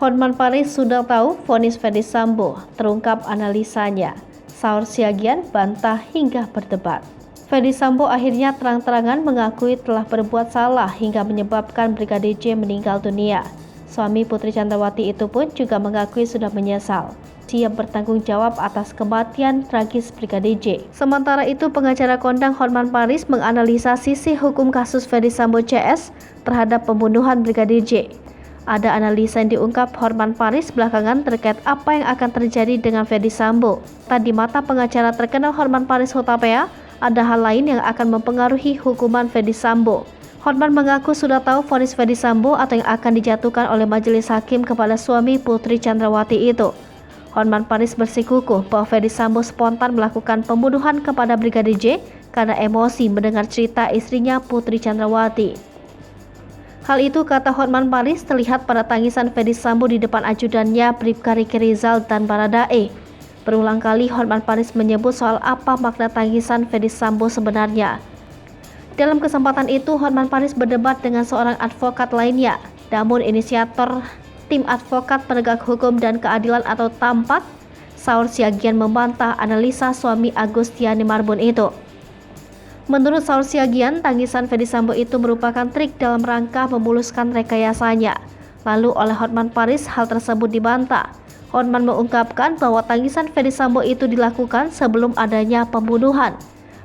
Hotman Paris sudah tahu vonis Ferdy Sambo, terungkap analisanya. Saur Siagian bantah hingga berdebat. Ferdy Sambo akhirnya terang-terangan mengakui telah berbuat salah hingga menyebabkan Brigadir J meninggal dunia. Suami Putri Chandrawati itu pun juga mengakui sudah menyesal. Siap bertanggung jawab atas kematian tragis Brigadir J. Sementara itu, pengacara kondang Hotman Paris menganalisa sisi hukum kasus Ferdy Sambo CS terhadap pembunuhan Brigadir J. Ada analisa yang diungkap Hotman Paris belakangan terkait apa yang akan terjadi dengan Ferdy Sambo. Tadi mata pengacara terkenal Hotman Paris Hutapea, ada hal lain yang akan mempengaruhi hukuman Ferdy Sambo. Hotman mengaku sudah tahu vonis Ferdy Sambo atau yang akan dijatuhkan oleh majelis hakim kepada suami Putri Chandrawati itu. Hotman Paris bersikukuh bahwa Ferdy Sambo spontan melakukan pembunuhan kepada Brigadir J karena emosi mendengar cerita istrinya Putri Chandrawati. Hal itu, kata Hotman Paris, terlihat pada tangisan Ferdy Sambo di depan ajudannya Bribka Riki Rizal dan Baradae. Berulang kali Hotman Paris menyebut soal apa makna tangisan Ferdy Sambo sebenarnya. Dalam kesempatan itu, Hotman Paris berdebat dengan seorang advokat lainnya. Namun inisiator Tim Advokat Penegak Hukum dan Keadilan atau TAMPAK, Saur Siagian membantah analisa suami Agustiani Marbun itu. Menurut Saur Siagian, tangisan Ferdy Sambo itu merupakan trik dalam rangka memuluskan rekayasanya. Lalu oleh Hotman Paris hal tersebut dibantah. Hotman mengungkapkan bahwa tangisan Ferdy Sambo itu dilakukan sebelum adanya pembunuhan.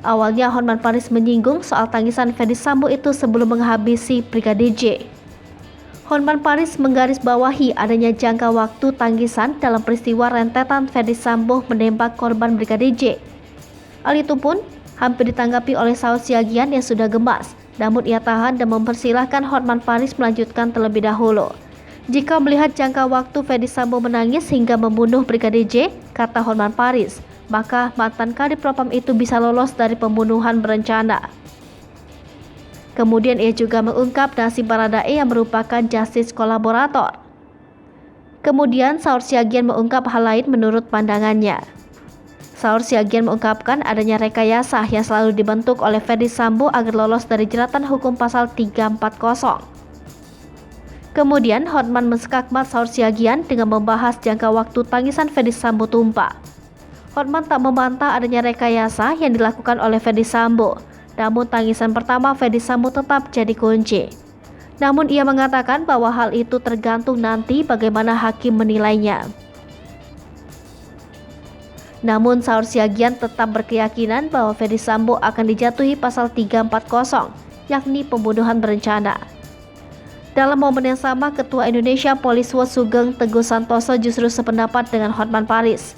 Awalnya Hotman Paris menyinggung soal tangisan Ferdy Sambo itu sebelum menghabisi Brigadir J. Hotman Paris menggarisbawahi adanya jangka waktu tangisan dalam peristiwa rentetan Ferdy Sambo menembak korban Brigadir J. Hal itu pun hampir ditanggapi oleh Saur Siagian yang sudah gemas, namun ia tahan dan mempersilahkan Hotman Paris melanjutkan terlebih dahulu. Jika melihat jangka waktu Ferdy Sambo menangis hingga membunuh Brigadir J, kata Hotman Paris, maka mantan Kadif Propam itu bisa lolos dari pembunuhan berencana. Kemudian ia juga mengungkap nasib Baradae yang merupakan justice kolaborator. Kemudian Saur Siagian mengungkap hal lain menurut pandangannya. Saur Siagian mengungkapkan adanya rekayasa yang selalu dibentuk oleh Ferdy Sambo agar lolos dari jeratan hukum pasal 340. Kemudian Hotman menskakmat Saur Siagian dengan membahas jangka waktu tangisan Ferdy Sambo tumpah. Hotman tak membantah adanya rekayasa yang dilakukan oleh Ferdy Sambo. Namun tangisan pertama Ferdy Sambo tetap jadi kunci. Namun ia mengatakan bahwa hal itu tergantung nanti bagaimana hakim menilainya. Namun Saur Siagian tetap berkeyakinan bahwa Ferdy Sambo akan dijatuhi pasal 340, yakni pembunuhan berencana. Dalam momen yang sama, Ketua Indonesia Police Watch Sugeng Teguh Santoso justru sependapat dengan Hotman Paris.